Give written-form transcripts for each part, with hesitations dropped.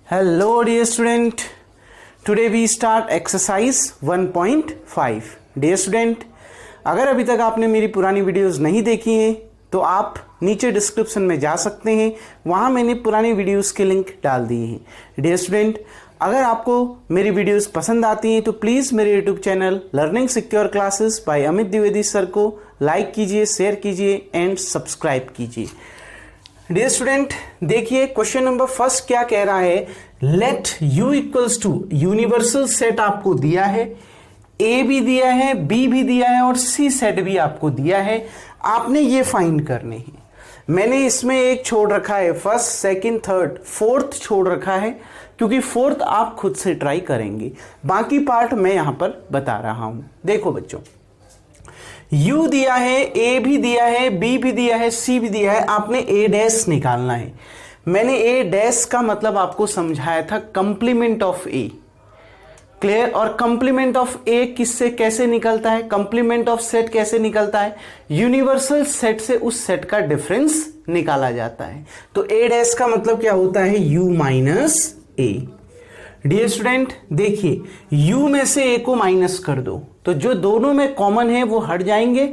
Hello dear student, today we start exercise 1.5. Dear student, अगर अभी तक आपने मेरी पुरानी वीडियोस नहीं देखी हैं तो आप नीचे डिस्क्रिप्शन में जा सकते हैं, वहाँ मैंने पुरानी वीडियोस के लिंक डाल दिए हैं. डियर स्टूडेंट, अगर आपको मेरी वीडियोस पसंद आती हैं तो प्लीज़ मेरे YouTube channel learning secure classes by Amit Dwivedi sir को लाइक कीजिए, शेयर कीजिए एंड सब्सक्राइब कीजिए. डियर स्टूडेंट, देखिए क्वेश्चन नंबर फर्स्ट क्या कह रहा है. Let u equals to universal set आपको दिया है, a भी दिया है, b भी दिया है और c सेट भी आपको दिया है. आपने ये फाइंड करने हैं. मैंने इसमें एक छोड़ रखा है, फर्स्ट सेकंड थर्ड फोर्थ छोड़ रखा है क्योंकि फोर्थ आप खुद से ट्राई करेंगे. बाकी पार्ट मैं यहां पर बता रहा हूं. देखो बच्चों, u दिया है, a भी दिया है, b भी दिया है, c भी दिया है. आपने a डैश निकालना है. मैंने a डैश का मतलब आपको समझाया था कंप्लीमेंट ऑफ a. क्लियर? और कंप्लीमेंट ऑफ a किससे कैसे निकलता है, कंप्लीमेंट ऑफ सेट कैसे निकलता है, यूनिवर्सल सेट से उस सेट का डिफरेंस निकाला जाता है. तो a डैश का मतलब क्या होता है, u minus a. Dear student, देखिए u में से a को माइनस कर दो तो जो दोनों में कॉमन है वो हट जाएंगे.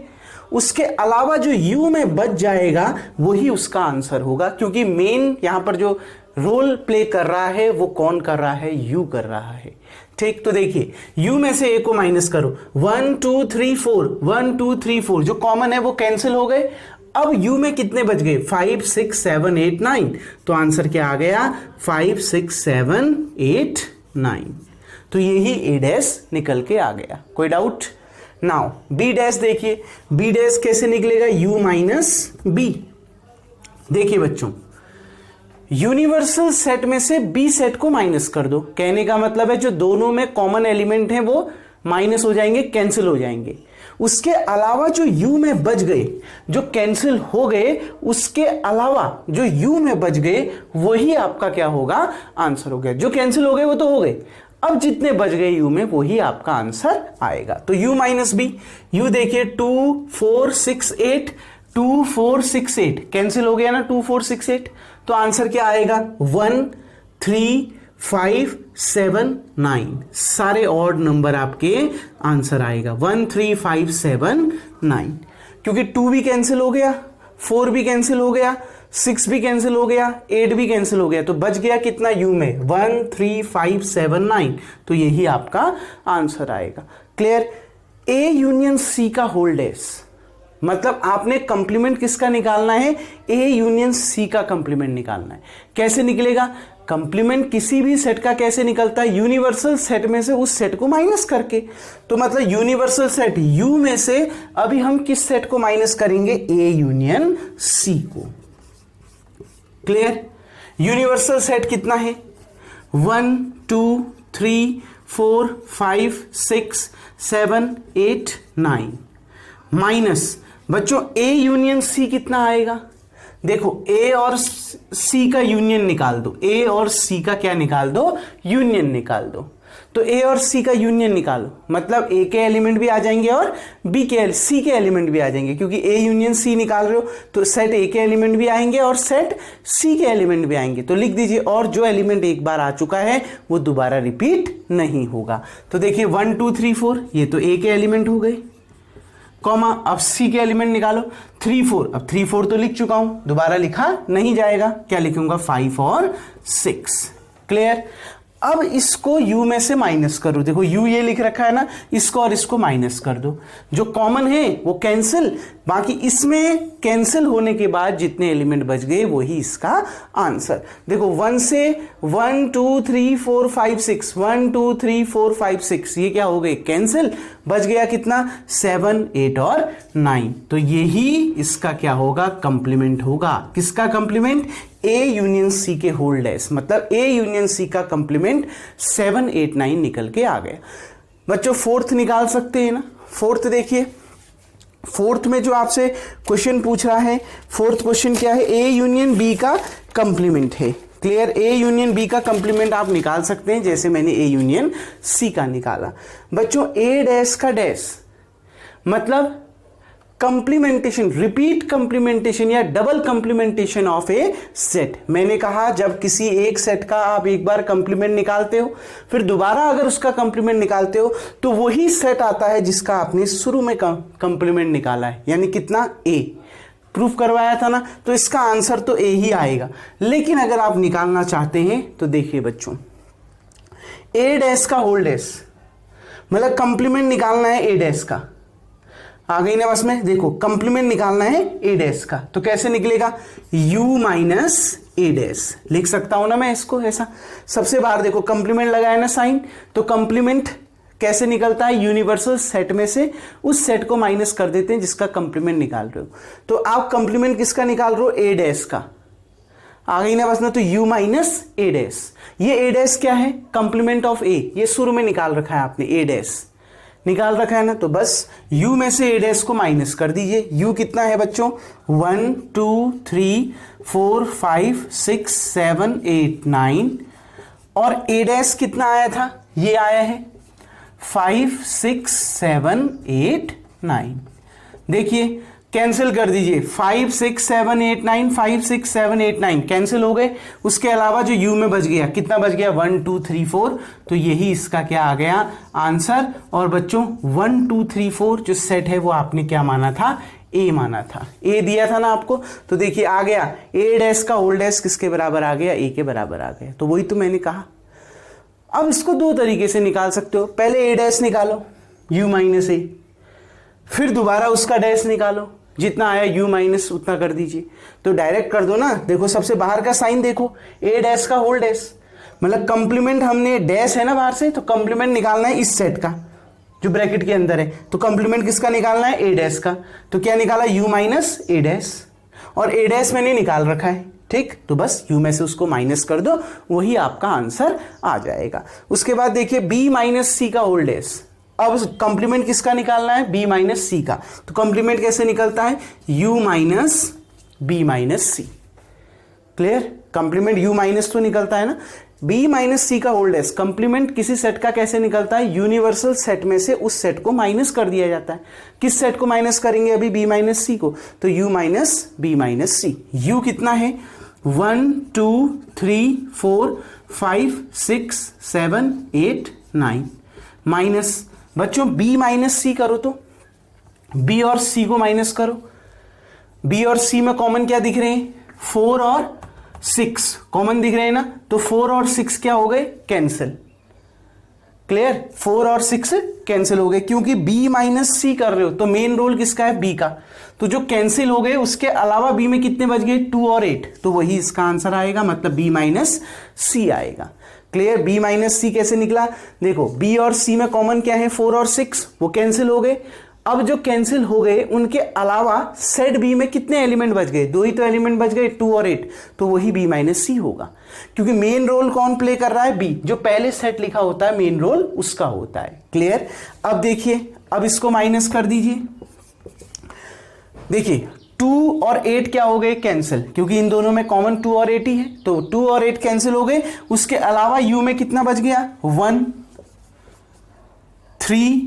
उसके अलावा जो u में बच जाएगा वही उसका आंसर होगा, क्योंकि मेन यहां पर जो रोल प्ले कर रहा है वो कौन कर रहा है, u कर रहा है. ठीक, तो देखिए u में से a को माइनस करो. 1 2 3 4 1 2 3 4 जो कॉमन है वो कैंसिल हो गए. अब u में कितने बच गए, 5 6 7 8 9. तो आंसर क्या आ गया, 5 6 7 8 9. तो यही a डैश निकल के आ गया. कोई डाउट? नाउ b डैश देखिए, b डैश कैसे निकलेगा, u माइनस b. देखिए बच्चों, यूनिवर्सल सेट में से b सेट को माइनस कर दो. कहने का मतलब है जो दोनों में कॉमन एलिमेंट हैं वो माइनस हो जाएंगे, कैंसिल हो जाएंगे. उसके अलावा जो u में बच गए, जो कैंसिल हो गए, उसके अलावा जो u में बच गए वही आपका क्या होगा, आंसर हो गया. जो कैंसिल हो गए वो तो हो गए, अब जितने बच गए u में वही आपका आंसर आएगा. तो u माइनस b. u देखिए 2 4 6 8 2 4 6 8 कैंसिल हो गया ना, 2 4 6 8. तो आंसर क्या आएगा, 1 3 5 7 9. सारे ऑड नंबर आपके आंसर आएगा 1 3 5 7 9. क्योंकि 2 भी कैंसिल हो गया, 4 भी कैंसिल हो गया, 6 भी कैंसिल हो गया, 8 भी कैंसिल हो गया. तो बच गया कितना u में, 1 3 5 7 9. तो यही आपका आंसर आएगा. क्लियर? a यूनियन c का होल डैश मतलब आपने कंप्लीमेंट किसका निकालना है, a यूनियन c का कंप्लीमेंट निकालना है. कैसे निकलेगा, कंप्लीमेंट किसी भी सेट का कैसे निकलता है, यूनिवर्सल सेट में से उस सेट को माइनस करके. तो मतलब यूनिवर्सल सेट u में से अभी हम किस सेट को माइनस करेंगे, a यूनियन c को. क्लियर? यूनिवर्सल सेट कितना है, 1 2 3 4 5 6 7 8 9 माइनस बच्चों a यूनियन c कितना आएगा. देखो a और c का यूनियन निकाल दो, a और c का क्या निकाल दो, यूनियन निकाल दो. तो a और c का यूनियन निकालो मतलब a के एलिमेंट भी आ जाएंगे और c के एलिमेंट भी आ जाएंगे, क्योंकि a यूनियन c निकाल रहे हो तो सेट a के एलिमेंट भी आएंगे और सेट c के एलिमेंट भी आएंगे. तो लिख दीजिए, और जो एलिमेंट एक बार आ चुका है वो दोबारा रिपीट नहीं होगा. तो देखिए 1 2 3 4 ये तो a के एलिमेंट हो गए, कॉमा अब c के एलिमेंट निकालो 3 4. अब 3 4 तो लिख चुका हूं, दोबारा लिखा नहीं जाएगा. क्या लिखूंगा, 5 और 6. क्लियर? अब इसको u में से माइनस करो. देखो u ये लिख रखा है ना, इसको और इसको माइनस कर दो. जो कॉमन है वो कैंसिल, बाकी इसमें कैंसिल होने के बाद जितने एलिमेंट बच गए वही इसका आंसर. देखो 1 से 1 2 3 4 5 6 1 2 3 4 5 6 ये क्या हो गए, कैंसिल. बच गया कितना, 7 8 और 9. तो यही इसका क्या होगा, कंप्लीमेंट होगा. किसका कंप्लीमेंट, a यूनियन c के होल डैश मतलब a यूनियन c का कंप्लीमेंट 7 8 9 निकल के आ गया. बच्चों फोर्थ निकाल सकते हैं ना. फोर्थ देखिए, फोर्थ में जो आपसे क्वेश्चन पूछ रहा है, फोर्थ क्वेश्चन क्या है, a यूनियन b का कंप्लीमेंट है. क्लियर? a यूनियन b का कंप्लीमेंट आप निकाल सकते हैं जैसे मैंने a यूनियन c का निकाला. बच्चों a डैश का डैश मतलब कंप्लीमेंटेशन, रिपीट कंप्लीमेंटेशन या double complementation of A set. मैंने कहा जब किसी एक सेट का आप एक बार कंप्लीमेंट निकालते हो, फिर दोबारा अगर उसका कंप्लीमेंट निकालते हो तो वही सेट आता है जिसका आपने शुरू में कंप्लीमेंट निकाला है, यानी कितना, ए। प्रूफ करवाया था ना, तो इसका आंसर तो ए ही आएगा। लेकिन अगर आप निकालना चाहते हैं तो देखिए बच्चों, ए डैश का होल डैश, मतलब कंप्लीमेंट निकालना है ए डैश का, आ गई ना बस में। देखो कंप्लीमेंट निकालना है ए डैश का, तो कैसे निकलेगा, u माइनस ए डैश लिख सकता हूं ना मैं इसको ऐसा। सबसे बाहर देखो कंप्लीमेंट लगाया ना साइन, तो कंप्लीमेंट कैसे निकलता है, यूनिवर्सल सेट में से उस सेट को माइनस कर देते हैं जिसका कंप्लीमेंट निकाल रहे हो। तो आप कंप्लीमेंट किसका निकाल रहे हो, ए डैश का, आ गई ना बस ना। तो u माइनस ए डैश, ये ए डैश क्या है, कंप्लीमेंट ऑफ ए, ये शुरू में निकाल रखा है आपने, ए डैश निकाल रखा है ना, तो बस u में से ए डैश को माइनस कर दीजिए। u कितना है बच्चों, 1 2 3 4 5 6 7 8 9, और ए डैश कितना आया था, ये आया है 5 6 7 8 9। देखिए कैंसिल कर दीजिए, 5 6 7 8 9, 5 6 7 8 9 कैंसिल हो गए। उसके अलावा जो u में बच गया, कितना बच गया, 1 2 3 4, तो यही इसका क्या आ गया, आंसर। और बच्चों 1 2 3 4 जो सेट है वो आपने क्या माना था, ए माना था, ए दिया था ना आपको। तो देखिए आ गया, ए डैश का होल डैश किसके बराबर आ गया, ए के बराबर आ गया। तो वही तो मैंने कहा। अब इसको दो तरीके से निकाल सकते हो, पहले ए डैश निकालो u माइनस ए, फिर दोबारा उसका डैश निकालो, जितना आया u माइनस उतना कर दीजिए। तो डायरेक्ट कर दो ना। देखो सबसे बाहर का साइन देखो, ए डैश का होल डैश, मतलब कंप्लीमेंट हमने, डैश है ना बाहर से, तो कंप्लीमेंट निकालना है इस सेट का जो ब्रैकेट के अंदर है। तो कंप्लीमेंट किसका निकालना है, ए डैश का। तो क्या निकाला, u माइनस ए डैश, और ए डैश मैंने निकाल रखा है, ठीक। तो बस u में से उसको माइनस कर दो, वही आपका आंसर आ जाएगा। उसके बाद देखिए b माइनस सी का होल डैश, अब कंप्लीमेंट किसका निकालना है, b माइनस सी का। तो कंप्लीमेंट कैसे निकलता है, u माइनस b माइनस सी। क्लियर, कंप्लीमेंट u माइनस तो निकलता है ना, b माइनस सी का होल डैश। कंप्लीमेंट किसी सेट का कैसे निकलता है, यूनिवर्सल सेट में से उस सेट को माइनस कर दिया जाता है। किस सेट को माइनस करेंगे अभी, b माइनस सी को, तो u माइनस b माइनस सी। u कितना है, 1 2 3 4 5 6 7 8 9 माइनस, बच्चों b माइनस सी करो, तो b और c को माइनस करो। b और c में कॉमन क्या दिख रहे हैं, 4 और 6 कॉमन दिख रहे हैं ना, तो 4 और 6 क्या हो गए, कैंसिल। क्लियर, 4 और 6 कैंसिल हो गए, क्योंकि b माइनस सी कर रहे हो तो मेन रोल किसका है, b का। तो जो कैंसिल हो गए उसके अलावा b में कितने बच गए, 2 और 8, तो वही इसका आंसर आएगा, मतलब b माइनस सी आएगा। क्लियर, b माइनस सी कैसे निकला, देखो b और c में कॉमन क्या है, 4 और 6, वो कैंसिल हो गए। अब जो कैंसिल हो गए उनके अलावा सेट b में कितने एलिमेंट बच गए, 2 ही तो एलिमेंट बच गए, 2 और 8, तो वही b माइनस सी होगा, क्योंकि मेन रोल कौन प्ले कर रहा है, b, जो पहले सेट लिखा होता है मेन रोल उसका होता है। क्लियर, अब देखिए, अब इसको माइनस कर दीजिए। देखिए 2 और 8 क्या हो गए, कैंसिल, क्योंकि इन दोनों में कॉमन 2 और 8 ही है, तो 2 और 8 कैंसिल हो गए। उसके अलावा u में कितना बच गया, 1 3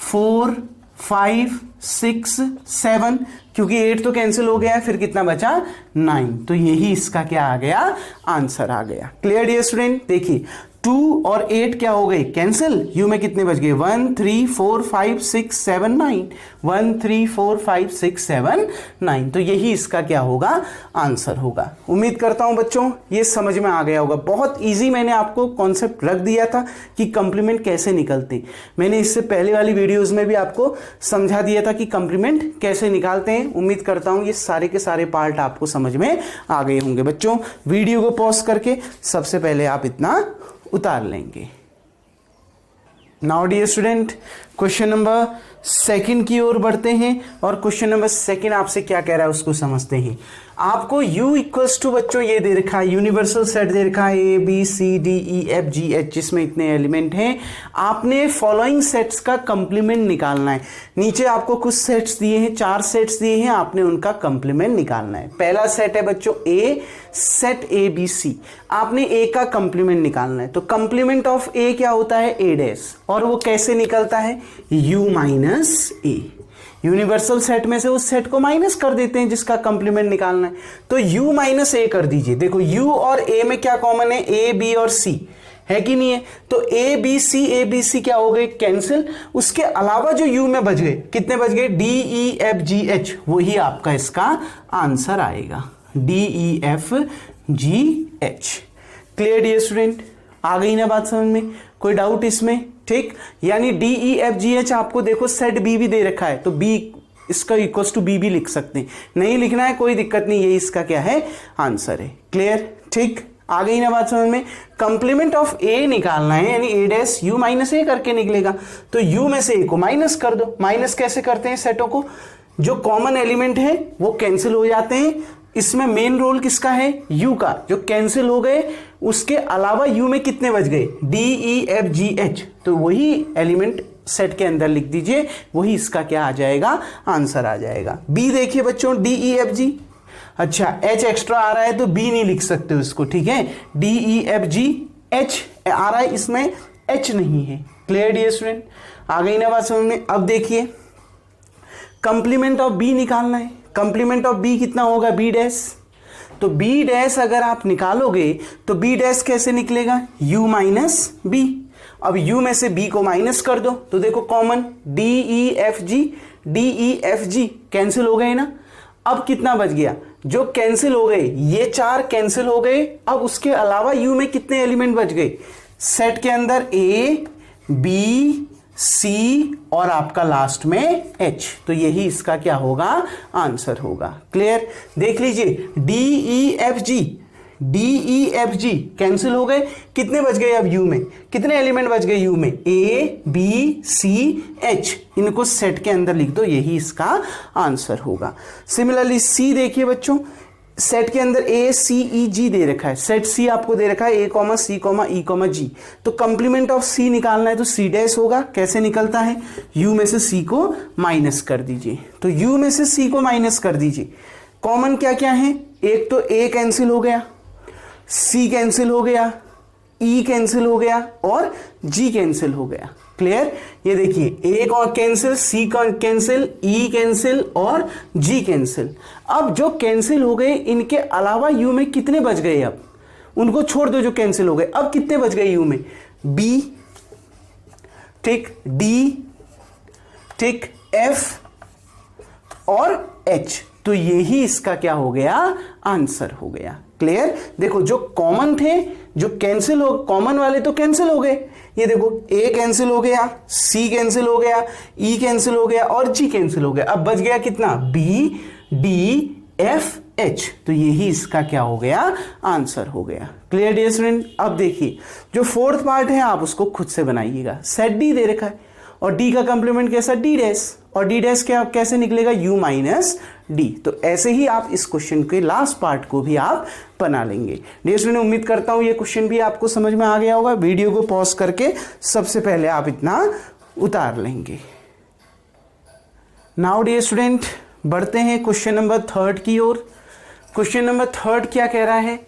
4 5 6 7, क्योंकि 8 तो कैंसिल हो गया है, फिर कितना बचा, 9, तो यही इसका क्या आ गया, आंसर आ गया। क्लियर डियर स्टूडेंट, देखिए 2 और 8 क्या हो गए, कैंसिल, u में कितने बच गए, 1 3 4 5 6 7 9, 1 3 4 5 6 7 9, तो यही इसका क्या होगा, आंसर होगा। उम्मीद करता हूं बच्चों ये समझ में आ गया होगा। बहुत इजी मैंने आपको कॉन्सेप्ट रख दिया था कि कंप्लीमेंट कैसे निकलते। मैंने इससे पहले वाली वीडियोस में भी आपको समझा दिया था कि कंप्लीमेंट कैसे निकालते हैं। उम्मीद करता हूं ये सारे के सारे पार्ट आपको समझ में आ गए होंगे। बच्चों वीडियो को पॉज करके सबसे पहले आप इतना उतार लेंगे। Now dear student, question number second की ओर बढ़ते हैं और क्वेश्चन नंबर सेकंड आपसे क्या कह रहा है उसको समझते हैं। आपको u इक्वल्स टू बच्चों ये दे रखा है, यूनिवर्सल सेट दे रखा है A B C D E F G H, जिसमें इतने एलिमेंट हैं। आपने फॉलोइंग सेट्स का कंप्लीमेंट निकालना है। नीचे आपको कुछ सेट्स दिए हैं, 4 सेट्स दिए हैं, आपने उनका कंप्लीमेंट निकालना है। पहला सेट है बच्चों A, set A B C, आपने A का कंप्लीमेंट निकालना है। तो कंप्लीमेंट ऑफ A क्या होता है, A डैश, और वो कैसे निकलता है, U minus A। Universal set में से उस सेट को माइनस कर देते हैं जिसका कंप्लीमेंट निकालना है। तो u माइनस ए कर दीजिए। देखो u और a में क्या कॉमन है, a b और c है कि नहीं है, तो a b c क्या हो गए, कैंसिल। उसके अलावा जो u में बच गए, कितने बच गए, d e f g h, वही आपका इसका आंसर आएगा, d e f g h। Clear dear student, आ गई ना बात समझ में, कोई डाउट इसमें, ठीक। यानी D E F G H आपको देखो सेट बी भी दे रखा है, तो बी इसका इक्वल्स टू बी भी लिख सकते हैं, नहीं लिखना है कोई दिक्कत नहीं, ये इसका क्या है, आंसर है। क्लियर, ठीक, आ गई ना बात समझ में। कंप्लीमेंट ऑफ ए निकालना है, यानी ए डैश यू माइनस ए करके निकलेगा, तो यू में से ए को माइनस कर दो। माइनस कैसे करते हैं सेटों को, जो कॉमन एलिमेंट है वो कैंसिल हो जाते हैं। इसमें मेन रोल किसका है, यू का, जो कैंसिल हो गए। उसके अलावा यू में कितने बच गए, D E F G H, तो वही एलिमेंट सेट के अंदर लिख दीजिए, वही इसका क्या आ जाएगा, आंसर आ जाएगा। बी देखिए बच्चों, डी ई एफ जी, अच्छा एच एक्स्ट्रा आ रहा है तो बी नहीं लिख सकते उसको, ठीक है, D E F G H आ रहा है, इसमें एच नहीं है। क्लियर डियर स्टूडेंट, आ गई ना बात समझ में। अब देखिए कंप्लीमेंट ऑफ बी निकालना है। कंप्लीमेंट ऑफ बी कितना होगा, बी डैश, तो बी डैश अगर आप निकालोगे तो बी डैश कैसे निकलेगा, u माइनस बी। अब u में से b को माइनस कर दो, तो देखो कॉमन डी ई एफ जी कैंसिल हो गए ना। अब कितना बच गया, जो कैंसिल हो गए ये चार कैंसिल हो गए। अब उसके अलावा u में कितने एलिमेंट बच गए सेट के अंदर, a b c और आपका लास्ट में h, तो यही इसका क्या होगा, आंसर होगा। क्लियर, देख लीजिए डी ई एफ जी कैंसिल हो गए, कितने बच गए अब u में, कितने एलिमेंट बच गए u में, a b c h, इनको सेट के अंदर लिख दो, यही इसका आंसर होगा। सिमिलरली c देखिए बच्चों, सेट के अंदर a c e g दे रखा है, सेट c आपको दे रखा है a c e g, तो कंप्लीमेंट ऑफ c निकालना है तो c डैश होगा। कैसे निकलता है, u में से c को माइनस कर दीजिए, तो u में से c को माइनस कर दीजिए। कॉमन क्या क्या है, एक तो a कैंसिल हो गया, c कैंसिल हो गया, e कैंसिल हो गया और g कैंसिल हो गया। क्लियर, ये देखिए a और कैंसिल, c का कैंसिल, e कैंसिल और g कैंसिल। अब जो कैंसिल हो गए इनके अलावा u में कितने बच गए, अब उनको छोड़ दो जो कैंसिल हो गए। अब कितने बच गए u में, b, ठीक, d, ठीक, f और h, तो यही इसका क्या हो गया, आंसर हो गया। क्लियर, देखो जो कॉमन थे, जो कैंसिल हो, कॉमन वाले तो कैंसिल हो गए, ये देखो a कैंसिल हो गया, c कैंसिल हो गया, e कैंसिल हो गया और g कैंसिल हो गया। अब बच गया कितना, b, d, f, h, तो यही इसका क्या हो गया, आंसर हो गया। क्लियर डियर स्टूडेंट, अब देखिए जो फोर्थ पार्ट है आप उसको खुद से बनाइएगा। सेट d दे रखा है और d का कंप्लीमेंट कैसा, d डैश, और d डैश क्या कैसे निकलेगा, u माइनस d। तो ऐसे ही आप इस क्वेश्चन के लास्ट पार्ट को भी आप बना लेंगे। डियर स्टूडेंट, उम्मीद करता हूं ये क्वेश्चन भी आपको समझ में आ गया होगा। वीडियो को पॉज करके सबसे पहले आप इतना उतार लेंगे। नाउ डियर स्टूडेंट, बढ़ते हैं क्वेश्चन नंबर 3 की ओर। क्वेश्चन नंबर 3 क्या कह रहा है,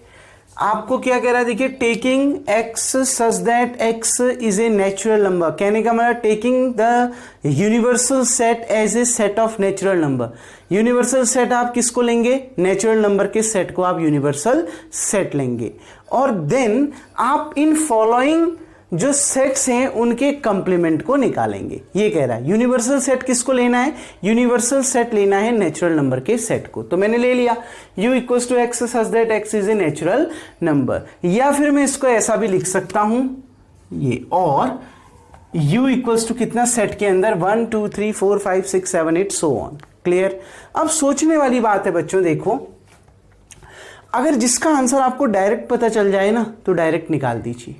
आपको क्या कह रहा है, देखिए taking x such that x is a natural number, कहने का मतलब taking the universal set as a set of natural number. Universal set आप किसको लेंगे, नेचुरल नंबर के सेट को आप यूनिवर्सल सेट लेंगे, और देन आप इन फॉलोइंग जो सेट्स हैं उनके कंप्लीमेंट को निकालेंगे। ये कह रहा है यूनिवर्सल सेट किसको लेना है, यूनिवर्सल सेट लेना है नेचुरल नंबर के सेट को। तो मैंने ले लिया u equals to X such that x is a natural number, या फिर मैं इसको ऐसा भी लिख सकता हूं ये, और u इक्वल्स टू कितना, सेट के अंदर 1 2 3 4 5 6 7 8 सो ऑन। क्लियर, अब सोचने वाली बात है बच्चों, देखो अगर जिसका आंसर आपको डायरेक्ट पता चल जाए ना तो डायरेक्ट निकाल दीजिए,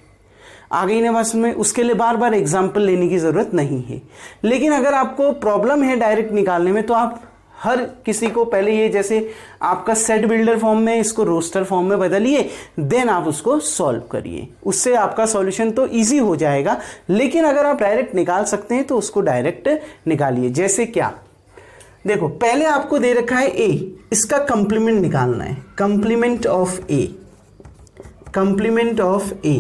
आ गई ना बात में, उसके लिए बार बार एग्जाम्पल लेने की जरूरत नहीं है। लेकिन अगर आपको प्रॉब्लम है डायरेक्ट निकालने में तो आप हर किसी को पहले ये जैसे आपका सेट बिल्डर फॉर्म में इसको रोस्टर फॉर्म में बदलिए, देन आप उसको सॉल्व करिए, उससे आपका सॉल्यूशन तो इजी हो जाएगा। लेकिन अगर आप डायरेक्ट निकाल सकते हैं तो उसको डायरेक्ट निकालिए। जैसे क्या, देखो पहले आपको दे रखा है a, इसका कंप्लीमेंट निकालना है, complement of a, complement of a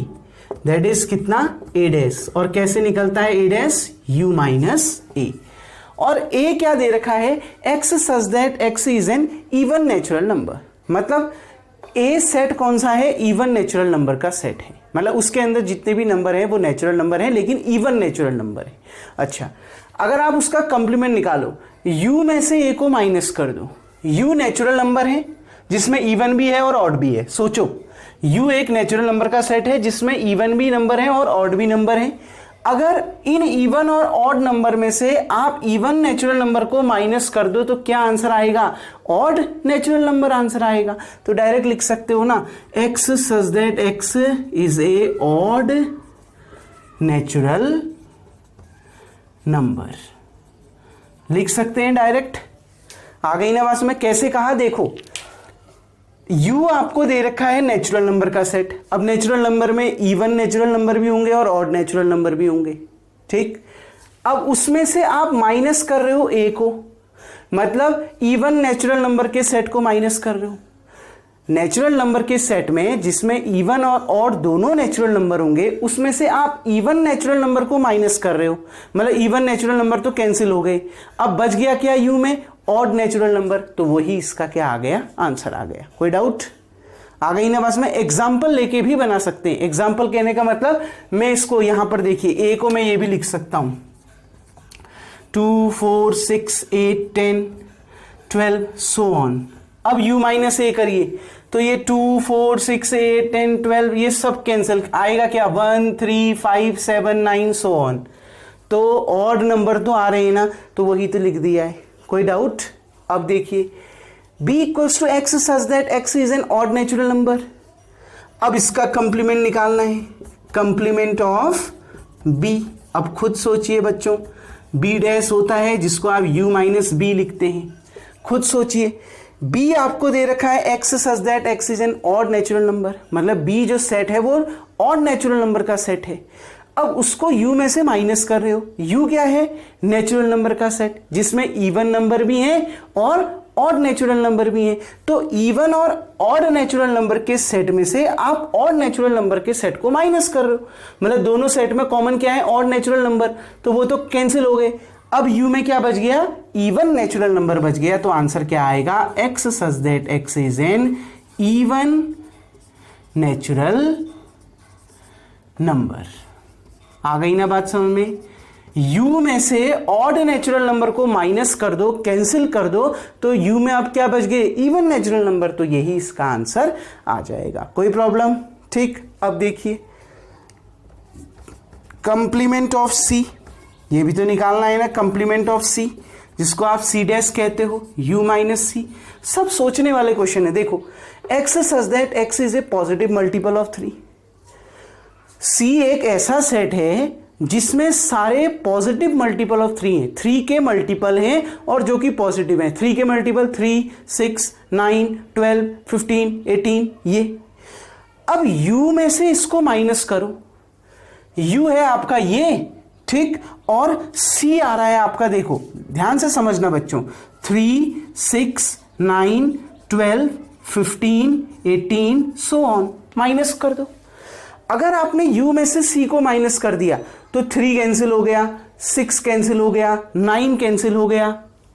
that is कितना, a डैश, और कैसे निकलता है a dash, u minus a, और ए क्या दे रखा है, x such that X is an even natural number. मतलब ए सेट कौन सा है, इवन नेचुरल नंबर का सेट है, मतलब उसके अंदर जितने भी नंबर हैं वो नेचुरल नंबर हैं लेकिन इवन नेचुरल नंबर है। अच्छा, अगर आप उसका कंप्लीमेंट निकालो, u में से a को माइनस कर दो, u नेचुरल नंबर है जिसमें इवन भी है और ऑड भी है। सोचो, u एक नेचुरल नंबर का सेट है जिसमें इवन भी नंबर है और ऑड भी नंबर है। अगर इन इवन और ऑड नंबर में से आप इवन नेचुरल नंबर को माइनस कर दो तो क्या आंसर आएगा, ऑड नेचुरल नंबर आंसर आएगा। तो डायरेक्ट लिख सकते हो ना, x such that x is A odd natural number, लिख सकते हैं डायरेक्ट। आ गई ना बात में, कैसे कहा देखो, u आपको दे रखा है नेचुरल नंबर का सेट। अब नेचुरल नंबर में इवन नेचुरल नंबर भी होंगे और ऑड नेचुरल नंबर भी होंगे, ठीक। अब उसमें से आप माइनस कर रहे हो a को, मतलब इवन नेचुरल नंबर के सेट को माइनस कर रहे हो। नेचुरल नंबर के सेट में जिसमें इवन और ऑड दोनों नेचुरल नंबर होंगे, उसमें से आप इवन नेचुरल नंबर को माइनस कर रहे हो, मतलब इवन नेचुरल नंबर तो कैंसिल हो गए। अब बच गया क्या u में, ऑड नेचुरल नंबर, तो वही इसका क्या आ गया, आंसर आ गया। कोई डाउट आ गई ना बस में। एग्जाम्पल लेके भी बना सकते हैं। एग्जाम्पल कहने का मतलब, मैं इसको यहां पर देखिए, a को मैं ये भी लिख सकता हूं 2 4 6 8 10 12 सो ऑन। अब u माइनस a करिए तो ये 2 4 6 8 10 12 ये सब कैंसिल आएगा, क्या 1 3 5 7 9 सो ऑन। तो ऑड नंबर तो आ रहे हैं ना, तो वही तो लिख दिया है। कोई डाउट। अब देखिए, b equals to X such that X is an odd natural number. अब इसका कंप्लीमेंट निकालना है, कंप्लीमेंट ऑफ b। अब खुद सोचिए बच्चों, b डैश होता है जिसको आप u माइनस b लिखते हैं। खुद सोचिए, b आपको दे रखा है x such that X is an odd natural number, मतलब b जो सेट है वो ऑड नेचुरल नंबर का सेट है। अब उसको u में से माइनस कर रहे हो, u क्या है, नेचुरल नंबर का सेट जिसमें इवन नंबर भी है और ऑड नेचुरल नंबर भी है। तो इवन और ऑड नेचुरल नंबर के सेट में से आप ऑड नेचुरल नंबर के सेट को माइनस कर रहे हो, मतलब दोनों सेट में कॉमन क्या है, ऑड नेचुरल नंबर, तो वो तो कैंसिल हो गए। अब u में क्या बच गया, इवन नेचुरल नंबर बच गया। तो आंसर क्या आएगा, x such that x is an even natural number. आ गई ना बात समझ में। u में से ऑड नेचुरल नंबर को माइनस कर दो, कैंसिल कर दो, तो u में अब क्या बच गए, इवन नेचुरल नंबर, तो यही इसका आंसर आ जाएगा। कोई प्रॉब्लम, ठीक। अब देखिए, कंप्लीमेंट ऑफ c, ये भी तो निकालना है ना, कंप्लीमेंट ऑफ c जिसको आप c डैश कहते हो, u माइनस c। सब सोचने वाले क्वेश्चन है। देखो, x such that x is A positive multiple of 3। c एक ऐसा सेट है जिसमें सारे पॉजिटिव मल्टीपल ऑफ 3 हैं, 3 के मल्टीपल हैं और जो कि पॉजिटिव हैं। 3 के मल्टीपल 3 6 9 12 15 18 ये। अब u में से इसको माइनस करो, u है आपका ये, ठीक, और c आ रहा है आपका, देखो ध्यान से समझना बच्चों, 3 6 9 12 15 18 सो ऑन, माइनस कर दो। अगर आपने u में से c को माइनस कर दिया तो 3 कैंसिल हो गया, 6 कैंसिल हो गया, 9 कैंसिल हो गया,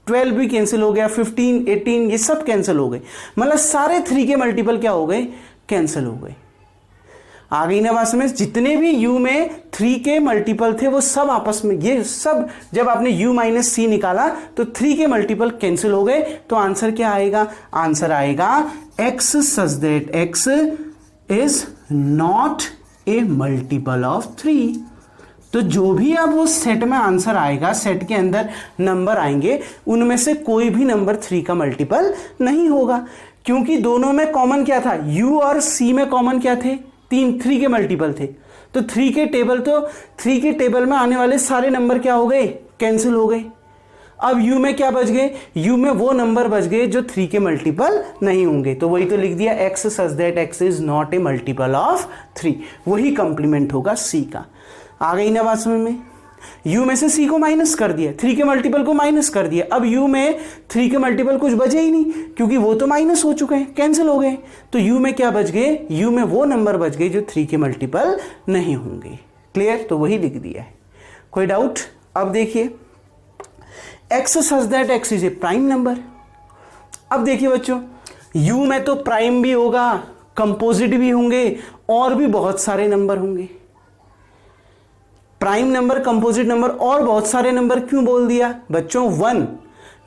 12 भी कैंसिल हो गया, 15 18 ये सब कैंसिल हो गए, मतलब सारे 3 के मल्टीपल क्या हो गए, कैंसिल हो गए। आ गई ना बात समझ। जितने भी u में 3 के मल्टीपल थे वो सब आपस में, ये सब जब आपने u माइनस c निकाला तो 3 के मल्टीपल कैंसिल हो गए। तो आंसर क्या आएगा, आंसर आएगा x such that x is not A multiple of 3। तो जो भी अब उस सेट में आंसर आएगा, सेट के अंदर नंबर आएंगे, उनमें से कोई भी नंबर 3 का मल्टीपल नहीं होगा, क्योंकि दोनों में कॉमन क्या था, u और c में कॉमन क्या थे, 3 के मल्टीपल थे। तो 3 के टेबल में आने वाले सारे नंबर क्या हो गए, कैंसिल हो गए। अब u में क्या बच गए, u में वो नंबर बच गए जो 3 के मल्टीपल नहीं होंगे। तो वही तो लिख दिया, x such that x is not A multiple of 3, वही कंप्लीमेंट होगा c का। आ गई ना बात समझ में। u में से c को माइनस कर दिया, 3 के मल्टीपल को माइनस कर दिया। अब u में 3 के मल्टीपल कुछ बचे ही नहीं, क्योंकि वो तो माइनस हो चुके हैं, कैंसिल हो गए। तो u में क्या बच गए, u में वो नंबर बच गए जो 3 के मल्टीपल नहीं होंगे। क्लियर, तो वही लिख दिया है। कोई डाउट। अब देखिए, x such that x is A prime number. अब देखिए बच्चों, u में तो प्राइम भी होगा, कंपोजिट भी होंगे और भी बहुत सारे नंबर होंगे। प्राइम नंबर, कंपोजिट नंबर और बहुत सारे नंबर क्यों बोल दिया बच्चों? 1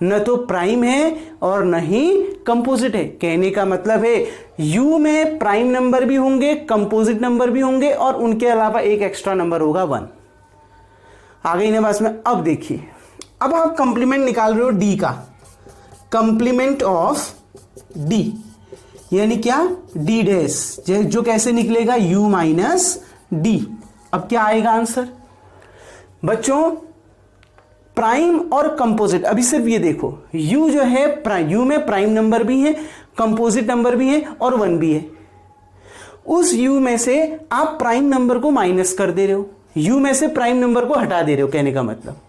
न तो प्राइम है और न ही कंपोजिट है। कहने का मतलब है u में प्राइम नंबर भी होंगे, कंपोजिट नंबर भी होंगे और उनके अलावा एक एक्स्ट्रा नंबर होगा 1। आ गई ना बात में? अब देखिए, अब आप कंप्लीमेंट निकाल रहे हो d का, कंप्लीमेंट ऑफ d यानी क्या? d डैश, जो कैसे निकलेगा? u minus d। अब क्या आएगा आंसर बच्चों? प्राइम और कंपोजिट, अभी सिर्फ ये देखो, u जो है u में प्राइम नंबर भी है, कंपोजिट नंबर भी है और 1 भी है। उस u में से आप प्राइम नंबर को माइनस कर दे रहे हो, u में से प्राइम नंबर को हटा दे रहे हो। कहने का मतलब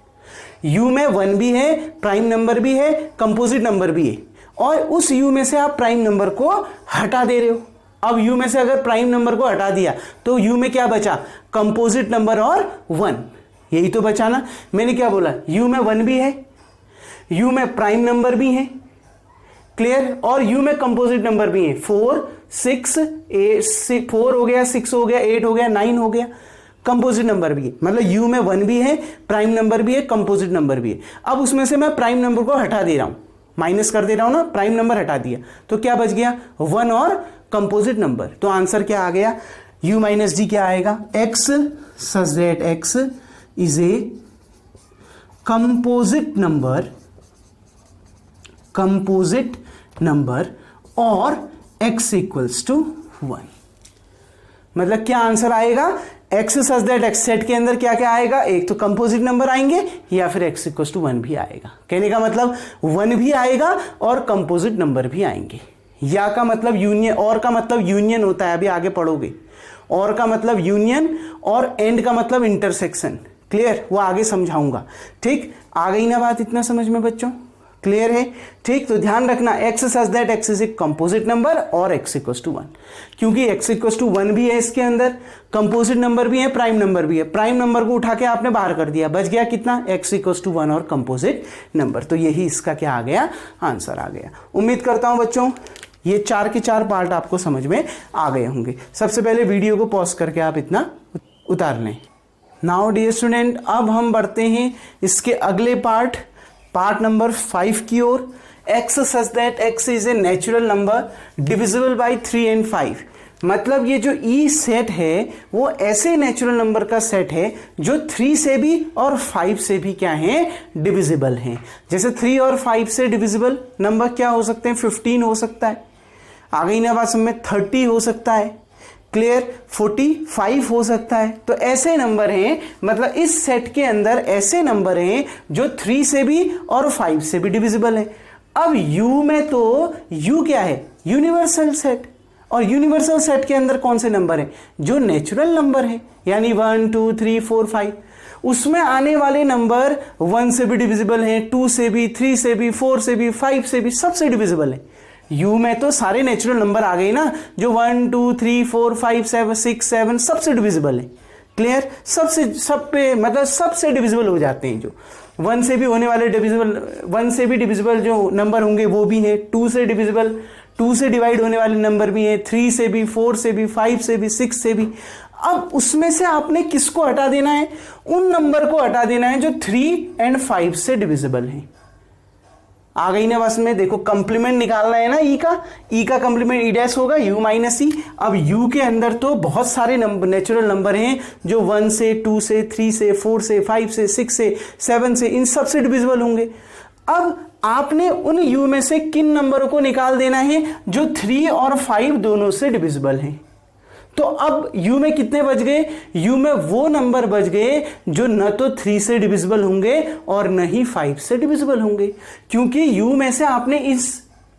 u में 1 भी है, प्राइम नंबर भी है, कंपोजिट नंबर भी है और उस u में से आप प्राइम नंबर को हटा दे रहे हो। अब u में से अगर प्राइम नंबर को हटा दिया तो u में क्या बचा? कंपोजिट नंबर और 1। यही तो बचा ना। मैंने क्या बोला? u में 1 भी है, u में प्राइम नंबर भी है, क्लियर, और u में कंपोजिट नंबर भी है। 4 6 8 4 हो गया, 6 हो गया, 8 हो गया, 9 हो गया, कंपोजिट नंबर भी है। मतलब u में 1 भी है, प्राइम नंबर भी है, कंपोजिट नंबर भी है। अब उसमें से मैं प्राइम नंबर को हटा दे रहा हूं, माइनस कर दे रहा हूं ना, प्राइम नंबर हटा दिया तो क्या बच गया? 1 और कंपोजिट नंबर। तो आंसर क्या आ गया? u माइनस डी क्या आएगा? x such that x is a composite number और x इक्वल्स टू 1। मतलब क्या आंसर आएगा? x such that x set के अंदर क्या क्या आएगा? एक तो कंपोजिट नंबर आएंगे या फिर x इक्वल्स टू 1 भी आएगा। कहने का मतलब 1 भी आएगा और कंपोजिट नंबर भी आएंगे। या का मतलब यूनियन, और का मतलब यूनियन होता है, अभी आगे पढ़ोगे। और का मतलब यूनियन और एंड का मतलब इंटरसेक्शन। क्लियर? वो आगे समझाऊंगा। ठीक, आ गई ना बात इतना समझ में बच्चों? क्लियर है? ठीक, तो ध्यान रखना x such that x is a composite number और x इक्वल्स टू 1, क्योंकि x इक्वल्स टू 1 भी है इसके अंदर, कंपोजिट नंबर भी है, प्राइम नंबर भी है। प्राइम नंबर को उठा के आपने बाहर कर दिया, बच गया कितना? x इक्वल्स टू 1 और कंपोजिट नंबर। तो यही इसका क्या आ गया? आंसर आ गया। उम्मीद करता हूं बच्चों ये 4 के 4 पार्ट आपको समझ में आ गए होंगे। सबसे पहले वीडियो को पॉज करके आप इतना उतार लें। नाउ डियर स्टूडेंट, अब हम बढ़ते हैं इसके अगले पार्ट नंबर 5 की ओर। x such that x is a natural number divisible by 3 and 5। मतलब ये जो ई सेट है वो ऐसे नेचुरल नंबर का सेट है जो 3 से भी और 5 से भी क्या है? डिविजिबल हैं। जैसे 3 और 5 से डिविजिबल नंबर क्या हो सकते हैं? 15 हो सकता है, आ गई ना बात समझ में? 30 हो सकता है, क्लियर, 45 हो सकता है। तो ऐसे नंबर हैं, मतलब इस सेट के अंदर ऐसे नंबर हैं जो 3 से भी और 5 से भी डिविजिबल है। अब u में तो u क्या है? यूनिवर्सल सेट, और यूनिवर्सल सेट के अंदर कौन से नंबर हैं? जो नेचुरल नंबर है, यानी 1 2 3 4 5। उसमें आने वाले नंबर 1 से भी डिविजिबल हैं, 2 से भी, 3 से भी, 4 से भी, 5 से भी, सबसे डिविजिबल है। u में तो सारे नेचुरल नंबर आ गए ना, जो 1 2 3 4 5 7 6 7 सबसे डिविजिबल है। क्लियर? सब पे मतलब सबसे डिविजिबल हो जाते हैं। जो 1 से भी होने वाले डिविजिबल, 1 से भी डिविजिबल जो नंबर होंगे वो भी है, 2 से डिविजिबल, 2 से डिवाइड होने वाले नंबर भी हैं, 3 से भी, 4 से भी, 5 से भी, 6 से भी। अब उसमें से आपने किसको हटा देना है? उन नंबर को हटा देना है जो 3 and 5 से डिविजिबल हैं। आ गई ना बस में? देखो कंप्लीमेंट निकालना है ना, ई का कंप्लीमेंट ई डैश होगा u माइनस ई। अब u के अंदर तो बहुत सारे नेचुरल नंबर हैं जो 1 से, 2 से, 3 से, 4 से, 5 से, 6 से, 7 से, इन सब से डिविजिबल होंगे। अब आपने उन u में से किन नंबरों को निकाल देना है जो 3 और 5 दोनों से डिविजिबल हैं। तो अब u में कितने बच गए? u में वो नंबर बच गए जो न तो 3 से डिविजिबल होंगे और न ही 5 से डिविजिबल होंगे, क्योंकि u में से आपने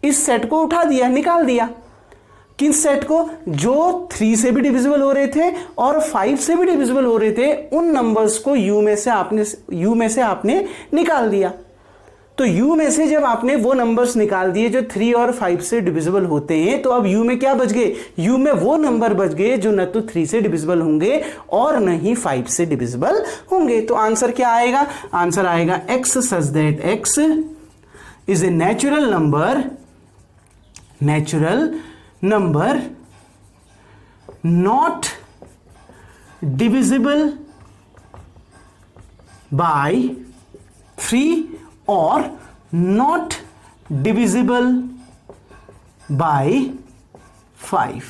इस सेट को उठा दिया, निकाल दिया। किन सेट को? जो 3 से भी डिविजिबल हो रहे थे और 5 से भी डिविजिबल हो रहे थे, उन नंबर्स को u में से आपने निकाल दिया। तो u में से जब आपने वो नंबर्स निकाल दिए जो 3 और 5 से डिविजिबल होते हैं, तो अब u में क्या बच गए, u में वो नंबर बच गए जो न तो 3 से डिविजिबल होंगे और न ही 5 से डिविजिबल होंगे। तो आंसर क्या आएगा, आंसर आएगा x such that x is a natural number not divisible by 3 or not divisible by 5।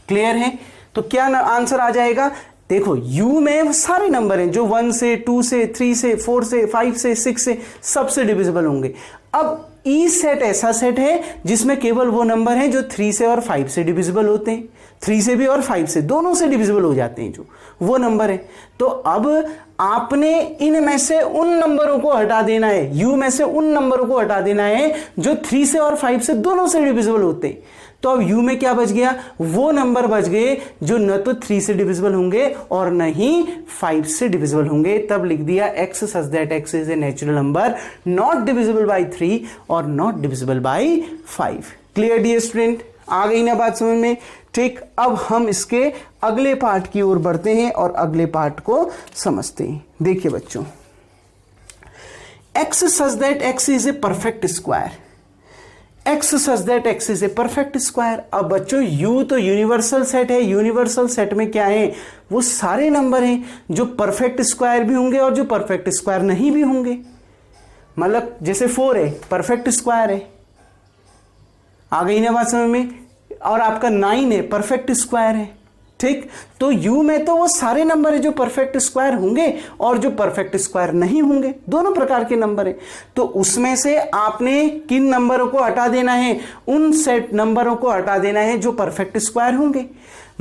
Clear है? तो क्या आंसर आ जाएगा, देखो u में सारे नंबर हैं जो 1 से 2 से 3 से 4 से 5 से 6 से सबसे डिविजिबल होंगे। अब ई सेट ऐसा सेट है जिसमें केवल वो नंबर हैं जो 3 से और 5 से डिविजिबल होते हैं, 3 से भी और 5 से, दोनों से डिविजिबल हो जाते हैं जो वो नंबर है। तो अब आपने इनमें से उन नंबरों को हटा देना है, u में से उन नंबरों को हटा देना है जो 3 से और 5 से दोनों से डिविजिबल होते हैं। तो अब u में क्या बच गया, वो नंबर बच गए जो न तो 3 से डिविजिबल होंगे और न ही 5 से डिविजिबल होंगे। तब लिख दिया x such that x is a natural number not divisible by 3 और not divisible by 5। Clear dear student, आ गई ना बात समझ में? ठीक, अब हम इसके अगले पार्ट की ओर बढ़ते हैं और अगले पार्ट को समझते हैं। देखिए बच्चों, x such that x is A perfect square, x such that x is A perfect square. अब बच्चों u तो यूनिवर्सल सेट है, यूनिवर्सल सेट में क्या है, वो सारे नंबर हैं जो परफेक्ट स्क्वायर भी होंगे और जो परफेक्ट स्क्वायर नहीं भी होंगे। मतलब जैसे 4 है, परफेक्ट स्क्वायर है, आ गई ना बात समझ में? और आपका 9 है, परफेक्ट स्क्वायर है। ठीक, तो u में तो वो सारे नंबर है जो परफेक्ट स्क्वायर होंगे और जो परफेक्ट स्क्वायर नहीं होंगे, दोनों प्रकार के नंबर है। तो उसमें से आपने किन नंबरों को हटा देना है, उन सेट नंबरों को हटा देना है जो परफेक्ट स्क्वायर होंगे।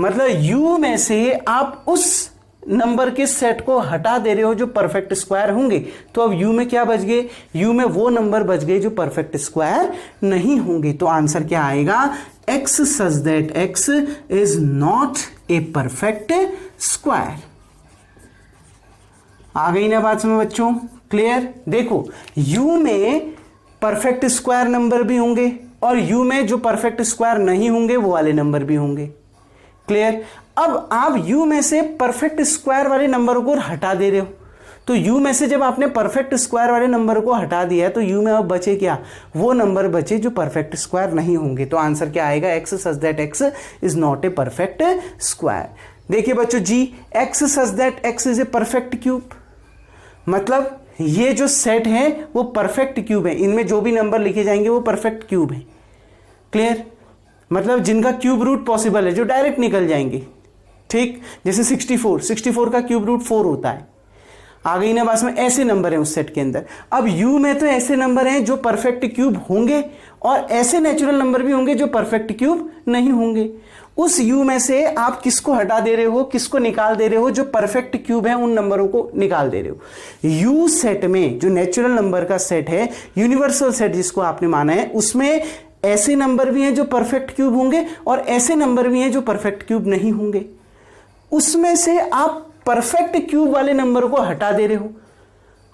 मतलब u में से आप उस नंबर के सेट को हटा दे रहे हो जो परफेक्ट स्क्वायर होंगे। तो अब u में क्या बच गए, u में वो नंबर बच गए जो परफेक्ट स्क्वायर नहीं होंगे। तो आंसर क्या आएगा, x such that x is not a perfect square. आ गई ना बात समझ बच्चों? क्लियर? देखो u में परफेक्ट स्क्वायर नंबर भी होंगे और u में जो परफेक्ट स्क्वायर नहीं होंगे वो वाले नंबर भी होंगे। क्लियर? अब आप u में से परफेक्ट स्क्वायर वाले नंबरों को हटा दे रहे हो, तो u में से जब आपने परफेक्ट स्क्वायर वाले नंबर को हटा दिया तो u में अब बचे क्या, वो नंबर बचे जो परफेक्ट स्क्वायर नहीं होंगे। तो आंसर क्या आएगा, x such that x is not a perfect square. देखिए बच्चों जी, x such that x is A perfect cube, मतलब ये जो सेट है वो परफेक्ट क्यूब है, इनमें जो भी नंबर लिखे जाएंगे वो परफेक्ट क्यूब है। क्लियर? मतलब जिनका क्यूब रूट पॉसिबल है, जो डायरेक्ट निकल जाएंगे। ठीक, जैसे 64 का क्यूब रूट 4 होता है। आ गई ना बात में? ऐसे नंबर हैं उस सेट के अंदर। अब u में तो ऐसे नंबर हैं जो परफेक्ट क्यूब होंगे और ऐसे नेचुरल नंबर भी होंगे जो परफेक्ट क्यूब नहीं होंगे। उस u में से आप किसको हटा दे रहे हो, किसको निकाल दे रहे हो, जो परफेक्ट क्यूब है उन नंबरों को निकाल दे रहे हो। u सेट में जो नेचुरल नंबर का सेट है, यूनिवर्सल सेट जिसको आपने माना है, उसमें ऐसे नंबर भी हैं जो परफेक्ट क्यूब होंगे और ऐसे नंबर भी हैं जो परफेक्ट क्यूब नहीं होंगे। उसमें से आप परफेक्ट क्यूब वाले नंबर को हटा दे रहे हो,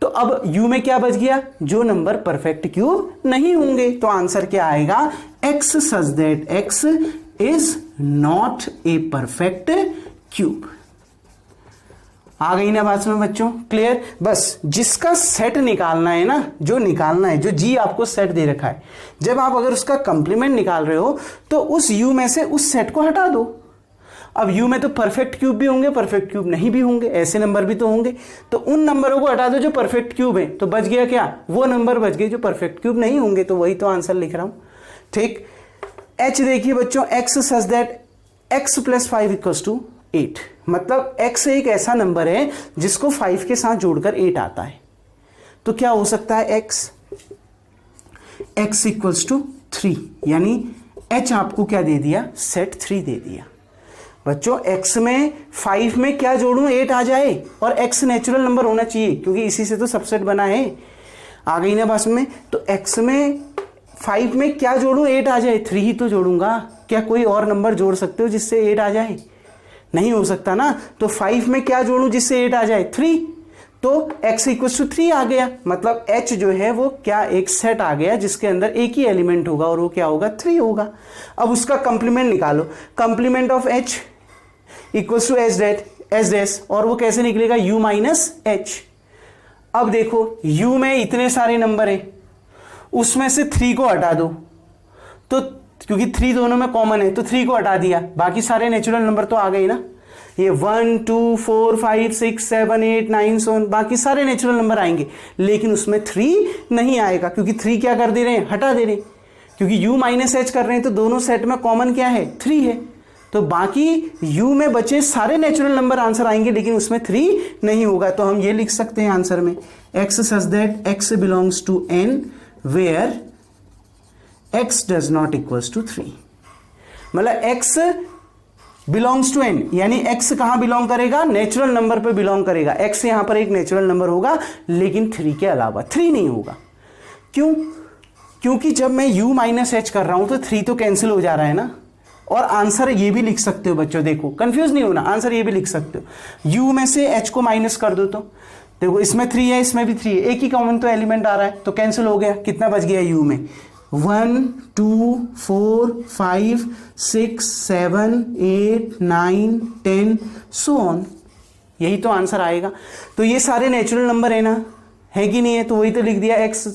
तो अब u में क्या बच गया, जो नंबर परफेक्ट क्यूब नहीं होंगे। तो आंसर क्या आएगा, x such that x is not a perfect cube. आ गई ना बात में बच्चों? क्लियर? बस जिसका सेट निकालना है ना, जो निकालना है, जो जी आपको सेट दे रखा है, जब आप अगर उसका कंप्लीमेंट निकाल रहे हो तो उस u में से उस सेट को हटा दो। अब u में तो परफेक्ट क्यूब भी होंगे, परफेक्ट क्यूब नहीं भी होंगे, ऐसे नंबर भी तो होंगे। तो उन नंबरों को हटा दो जो परफेक्ट क्यूब है, तो बच गया क्या, वो नंबर बच गए जो परफेक्ट क्यूब नहीं होंगे। तो वही तो आंसर लिख रहा हूं। ठीक, h देखिए बच्चों, x सच दैट x + 5 = 8, मतलब x एक ऐसा नंबर है जिसको 5 के साथ जोड़कर 8 आता है। तो क्या हो सकता है, x = 3, यानी h आपको क्या दे दिया, सेट 3 दे दिया। बच्चों x में 5 में क्या जोड़ूं, 8 आ जाए, और x नेचुरल नंबर होना चाहिए क्योंकि इसी से तो सबसेट बना है। आ गई ना बात में? तो x में 5 में क्या जोड़ूं, 8 आ जाए, 3 ही तो जोड़ूंगा। क्या कोई और नंबर जोड़ सकते हो जिससे 8 आ जाए? नहीं हो सकता ना। तो 5 में क्या जोड़ूं जिससे 8 आ जाए, 3। तो x इक्वल्स टू 3 आ गया, मतलब h जो है वो क्या एक सेट आ गया जिसके अंदर एक ही एलिमेंट होगा और वो क्या होगा 3 होगा। अब उसका कंप्लीमेंट निकालो, complement of h equals to H dash, और वो कैसे निकलेगा u माइनस h। अब देखो u में इतने सारे नंबर है, उसमें से 3 को हटा दो, तो क्योंकि 3 दोनों में कॉमन है तो 3 को हटा दिया, बाकी सारे नेचुरल नंबर तो आ गए ना, ये 1 2 4 5 6 7 8 9 so on, बाकी सारे नेचुरल नंबर आएंगे, लेकिन उसमें 3 नहीं आएगा क्योंकि 3 क्या कर दे रहे हैं, हटा दे रहे हैं, क्योंकि u माइनस एच कर रहे हैं तो दोनों सेट में कॉमन क्या है 3 है, तो बाकी u में बचे सारे नेचुरल नंबर आंसर आएंगे लेकिन उसमें 3 नहीं होगा। तो हम ये लिख सकते हैं आंसर में x such that x belongs to n where x does not equals to 3, मतलब x बिलोंग्स टू n, यानी x कहां बिलोंग करेगा, नेचुरल नंबर पे बिलोंग करेगा, x यहां पर एक नेचुरल नंबर होगा लेकिन 3 के अलावा 3 नहीं होगा। क्यों? क्योंकि जब मैं u माइनस एच कर रहा हूं तो 3 तो कैंसिल हो जा रहा है ना, और आंसर ये भी लिख सकते हो बच्चों, देखो कंफ्यूज नहीं होना, आंसर ये भी लिख सकते हो, u में से h को माइनस कर दो तो देखो इसमें 3 है इसमें भी 3 है, एक ही कॉमन तो एलिमेंट आ रहा है तो कैंसिल हो गया, कितना बच गया u में 1 2 4 5 6 7 8 9 10 so on, यही तो आंसर आएगा। तो ये सारे नेचुरल नंबर है ना, है कि नहीं है, तो वही तो लिख दिया x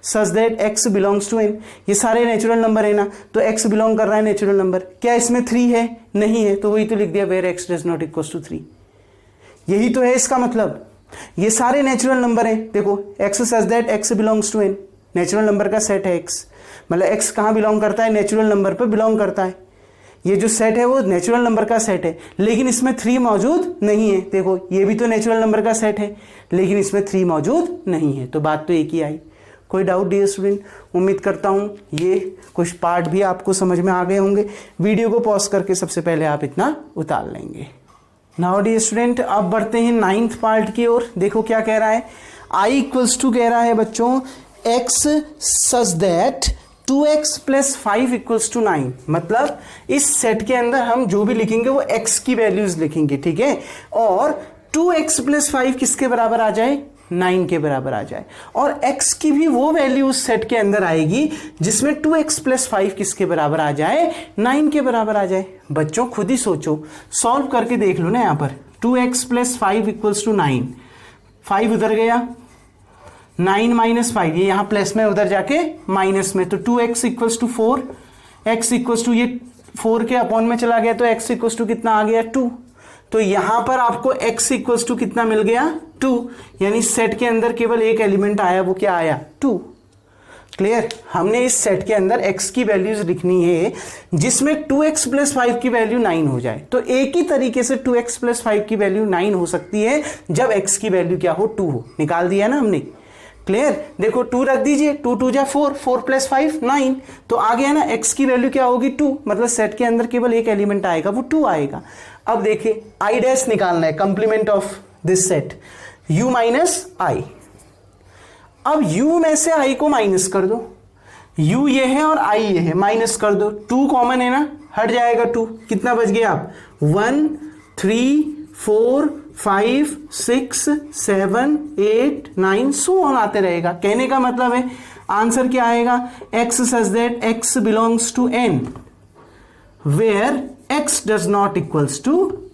such that x belongs to n, ये सारे नेचुरल नंबर है ना, तो x बिलोंग कर रहा है नेचुरल नंबर, क्या इसमें 3 है, नहीं है, तो वही तो लिख दिया where x does not equals to 3, यही तो है इसका मतलब, ये सारे नेचुरल नंबर हैं, देखो x such that x belongs to n, natural number का सेट है x, मतलब x कहाँ बिलोंग करता है, नेचुरल नंबर पे बिलोंग करता है, ये जो सेट है वो नेचुरल नंबर का सेट है, लेकिन इसमें 3 मौजूद नहीं है, देखो ये भी तो नेचुरल नंबर का सेट है लेकिन इसमें 3 मौजूद नहीं है, तो बात तो एक ही आई। कोई डाउट डियर स्टूडेंट? उम्मीद करता हूँ ये कुछ पार्ट भी आपको समझ में आ गए होंगे, वीडियो को पॉज करके सबसे पहले आप इतना उतार लेंगे। नाउ डियर स्टूडेंट अब बढ़ते हैं 9th पार्ट की ओर, देखो क्या कह रहा है, i इक्वल्स टू कह रहा है बच्चों x such that 2x plus 5 equals to 9, मतलब इस सेट के अंदर हम जो भी लिखेंगे वो x की वैल्यूज लिखेंगे, ठीक है, और 2x प्लस 5 किसके बराबर आ जाए, 9 के बराबर आ जाए, और x की भी वो वैल्यू उस सेट के अंदर आएगी जिसमें 2x प्लस 5 किसके बराबर आ जाए, 9 के बराबर आ जाए। बच्चों खुद ही सोचो, सॉल्व करके देख लो ना, यहाँ पर 2x प्लस 5 इक्वल्स टू 9, 5 उधर गया, 9 माइनस 5, ये यहां प्लस में उधर जाके माइनस में, तो 2x equals to 4, x equals to ये 4 के अपॉन में चला गया तो x इक्वल्स टू कितना आ गया 2, तो यहां पर आपको x इक्वल्स टू कितना मिल गया 2, यानी सेट के अंदर केवल एक एलिमेंट आया, वो क्या आया 2। क्लियर? हमने इस सेट के अंदर x की वैल्यूज लिखनी है जिसमें 2x प्लस 5 की वैल्यू 9 हो जाए, तो एक ही तरीके से 2x प्लस 5 की वैल्यू 9 हो सकती है जब x की वैल्यू क्या हो 2 हो, निकाल दिया ना हमने। क्लियर? देखो 2 रख दीजिए, 2 2 जा 4, 4 प्लस 5 9, तो आ गया ना, x की वैल्यू क्या होगी 2, मतलब सेट के अंदर केवल एक एलिमेंट आएगा वो 2 आएगा। अब देखिए i डैश निकालना है, complement of this set u minus I, अब u में से i को माइनस कर दो, u ये है और i ये है, माइनस कर दो, 2 कॉमन है ना, हट जाएगा 2, कितना बच गया आप 1 3 4 5 6 7 8 9 सो ऑन आते रहेगा। कहने का मतलब है आंसर क्या आएगा, x such that x belongs to n where x does not equals to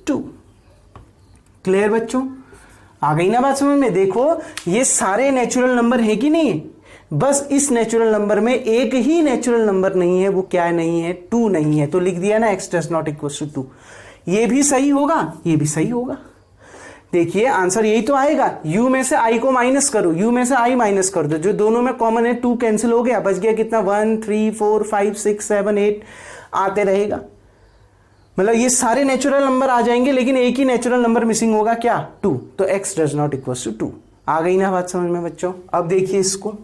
2। Clear बच्चों? आ गई ना बात समझ में? देखो ये सारे नेचुरल नंबर है कि नहीं, बस इस नेचुरल नंबर में एक ही नेचुरल नंबर नहीं है, वो क्या नहीं है 2 नहीं है, तो लिख दिया ना x does not equals to 2। ये भी सही होगा, ये भी सही होगा। देखिए आंसर यही तो आएगा, u में से i को माइनस करो, u में से i माइनस कर दो, जो दोनों में कॉमन है 2 कैंसिल हो गया, बच गया कितना 1 3 4 5 6 7 8 आते रहेगा, मतलब ये सारे नेचुरल नंबर आ जाएंगे लेकिन एक ही नेचुरल नंबर मिसिंग होगा, क्या 2, तो x does not equals to 2। आ गई ना बात समझ में बच्चों? अब देखिए इसको,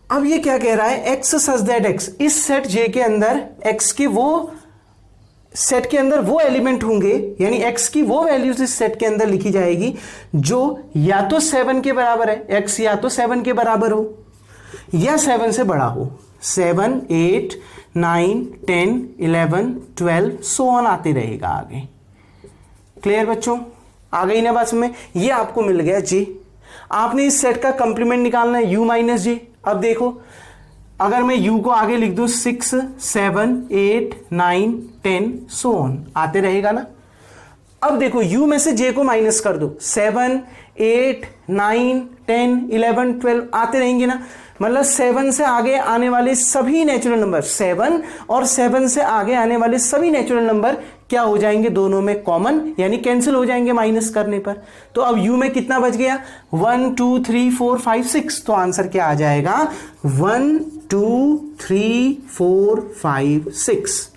अब ये क्या कह रहा है, x सच दैट x, इस सेट j के अंदर x के वो सेट के अंदर वो एलिमेंट होंगे, यानी x की वो वैल्यूज इस सेट के अंदर लिखी जाएगी जो या तो 7 के बराबर है, x या तो 7 के बराबर हो या 7 से बड़ा हो, 7 8 9 10 11 12 सो ऑन आते रहेगा आगे। क्लियर बच्चों? आ गई ना बात समझ में? ये आपको मिल गया जे। आपने इस सेट का कंप्लीमेंट निकालना है u माइनस जे। अब देखो अगर मैं u को आगे लिख दूं 6 7 8 9 10 सो ऑन, आते रहेगा ना। अब देखो u में से j को माइनस कर दो, 7 8 9 10 11 12 आते रहेंगे ना। मतलब 7 से आगे आने वाले सभी नेचुरल नंबर, 7 और 7 से आगे आने वाले सभी नेचुरल नंबर क्या हो जाएंगे, दोनों में कॉमन यानी कैंसिल हो जाएंगे माइनस करने पर। तो अब u में कितना बच गया, 1 2 3 4 5 6। तो आंसर क्या आ जाएगा, 1 2 3 4 5 6।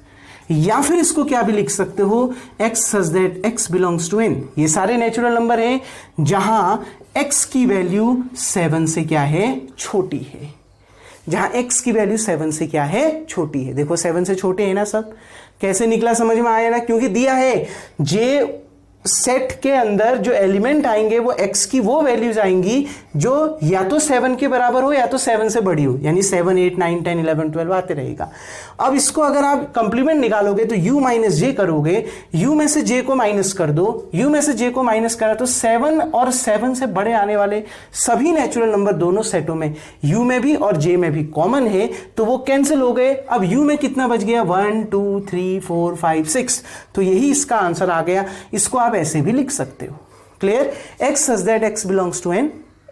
या फिर इसको क्या भी लिख सकते हो, x such that x belongs to n। ये सारे नेचुरल नंबर हैं जहां x की वैल्यू 7 से क्या है, छोटी है। जहां x की वैल्यू 7 से क्या है, छोटी है। देखो 7 से छोटे हैं ना सब। कैसे निकला समझ में आया ना, क्योंकि दिया है जे सेट के अंदर जो एलिमेंट आएंगे वो x की वो वैल्यूज आएंगी जो या तो 7 के बराबर हो या तो 7 से बड़ी हो, यानी 7 8 9 10 11 12 आते रहेगा। अब इसको अगर आप कंप्लीमेंट निकालोगे तो u माइनस जे करोगे, u में से j को माइनस कर दो, u में से j को माइनस करा तो 7 और 7 से बड़े आने वाले सभी नेचुरल नंबर दोनों सेटों में u में भी और j में भी कॉमन है, तो वो कैंसिल हो गए। अब u में कितना बच गया, 1 2 3 4 5 6। तो यही इसका आंसर आ गया। इसको आप ऐसे भी लिख सकते हो, clear, x such that x belongs to n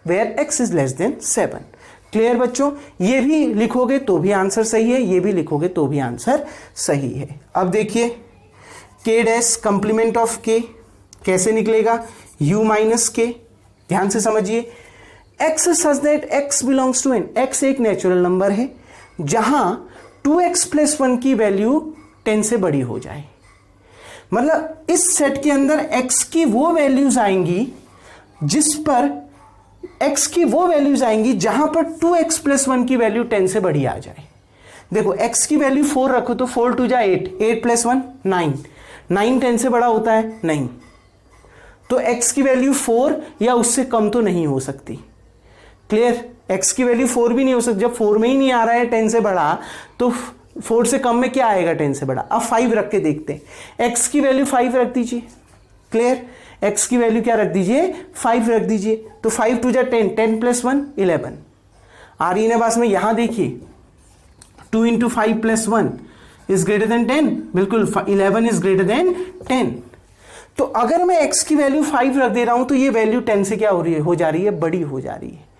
where x is less than 7। Clear बच्चों, ये भी लिखोगे तो भी आंसर सही है, ये भी लिखोगे तो भी आंसर सही है। अब देखिए k dash complement of k कैसे निकलेगा, u माइनस k। ध्यान से समझिए, x such that x belongs to n। x एक नेचुरल नंबर है जहां 2x प्लस 1 की वैल्यू 10 से बड़ी हो जाए। मतलब इस सेट के अंदर x की वो वैल्यूज आएंगी जिस पर x की वो वैल्यूज आएंगी जहां पर 2x प्लस 1 की वैल्यू 10 से बड़ी आ जाए। देखो x की वैल्यू 4 रखो तो 4 2 जा 8, 8 प्लस 1 9, 9 10 से बड़ा होता है नहीं, तो x की वैल्यू 4 या उससे कम तो नहीं हो सकती। क्लियर, x की वैल्यू 4 भी नहीं हो सकती। जब 4 में ही नहीं आ रहा है 10 से बड़ा, तो 4 से कम में क्या आएगा 10 से बड़ा। अब 5 रख के देखते हैं, x की वैल्यू 5 रख दीजिए। क्लियर, x की वैल्यू क्या रख दीजिए, 5 रख दीजिए। तो 5 2 जा 10, 10 प्लस 1 11 आ रही है बात में। यहां देखिए 2 into 5 plus 1 is greater than 10, बिल्कुल 11 इज ग्रेटर देन 10। तो अगर मैं x की वैल्यू 5 रख दे रहा हूं तो ये वैल्यू 10 से क्या हो रही है, हो जा रही है, बड़ी हो जा रही है।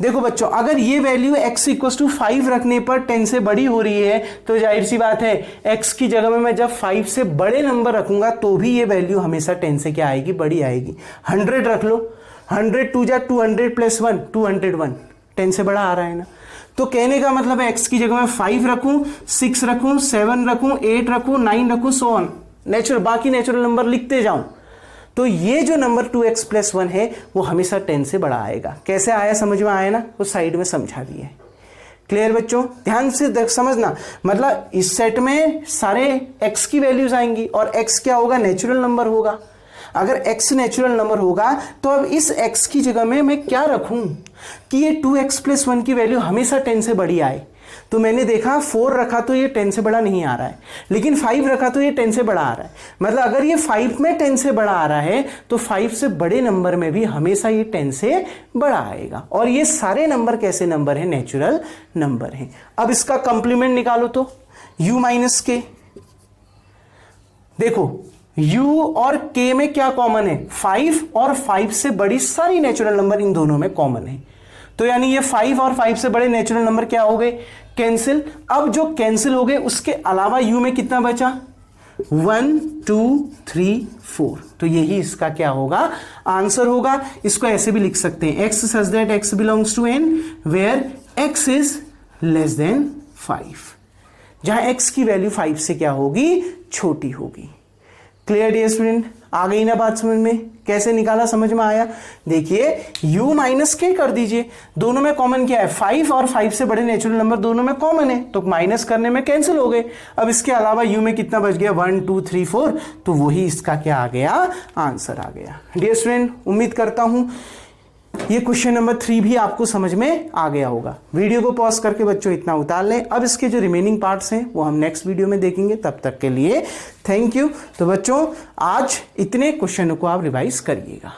देखो बच्चों, अगर ये वैल्यू x इक्वल टू 5 रखने पर 10 से बड़ी हो रही है तो जाहिर सी बात है x की जगह में मैं जब 5 से बड़े नंबर रखूंगा तो भी ये वैल्यू हमेशा 10 से क्या आएगी, बड़ी आएगी। 100 रख लो, 100 2 जा 200 प्लस 1 201, 10 से बड़ा आ रहा है ना। तो कहने का मतलब है x की जगह में 5 रखूं, 6 रखूं, 7 रखूं, 8 रखूं, 9 रखूं, सो ऑन, नेचुरल बाकी नेचुरल नंबर लिखते जाऊं, तो ये जो नंबर 2x प्लस 1 है वो हमेशा 10 से बड़ा आएगा। कैसे आया समझ में आया ना, वो साइड में समझा दिया है। क्लियर बच्चों, ध्यान से समझना, मतलब इस सेट में सारे x की वैल्यूज आएंगी और x क्या होगा, नेचुरल नंबर होगा। अगर x नेचुरल नंबर होगा तो अब इस x की जगह में मैं क्या रखूं कि ये 2x प्लस 1 की वैल्यू हमेशा 10 से बड़ी आए। तो मैंने देखा 4 रखा तो ये 10 से बड़ा नहीं आ रहा है, लेकिन 5 रखा तो ये 10 से बड़ा आ रहा है। मतलब अगर ये 5 में 10 से बड़ा आ रहा है तो 5 से बड़े नंबर में भी हमेशा ये 10 से बड़ा आएगा। और ये सारे नंबर कैसे नंबर हैं, नेचुरल नंबर हैं। अब इसका कंप्लीमेंट निकालो तो u माइनस k। देखो u और k में क्या कॉमन है, 5 और 5 से बड़ी सारी नेचुरल नंबर इन दोनों में कॉमन है। तो यानी ये 5 और 5 से बड़े नेचुरल नंबर क्या हो गए, कैंसिल। अब जो कैंसिल हो गए उसके अलावा u में कितना बचा, 1 2 3 4। तो यही इसका क्या होगा, आंसर होगा। इसको ऐसे भी लिख सकते हैं, x such that x belongs to n where x is less than 5, जहां x की वैल्यू 5 से क्या होगी, छोटी होगी। क्लियर डियर स्टूडेंट, आ गई ना बात समझ में, कैसे निकाला समझ में आया। देखिए u माइनस k कर दीजिए, दोनों में कॉमन क्या है, 5 और 5 से बड़े नेचुरल नंबर दोनों में कॉमन है, तो माइनस करने में कैंसिल हो गए। अब इसके अलावा u में कितना बच गया, 1 2 3 4, तो वही इसका क्या आ गया, आंसर आ गया। डियर स्टूडेंट, उम्मीद करता हूं ये क्वेश्चन नंबर 3 भी आपको समझ में आ गया होगा। वीडियो को पॉज करके बच्चों इतना उतार लें। अब इसके जो रिमेनिंग पार्ट्स हैं वो हम नेक्स्ट वीडियो में देखेंगे। तब तक के लिए थैंक यू। तो बच्चों आज इतने क्वेश्चनों को आप रिवाइज करिएगा।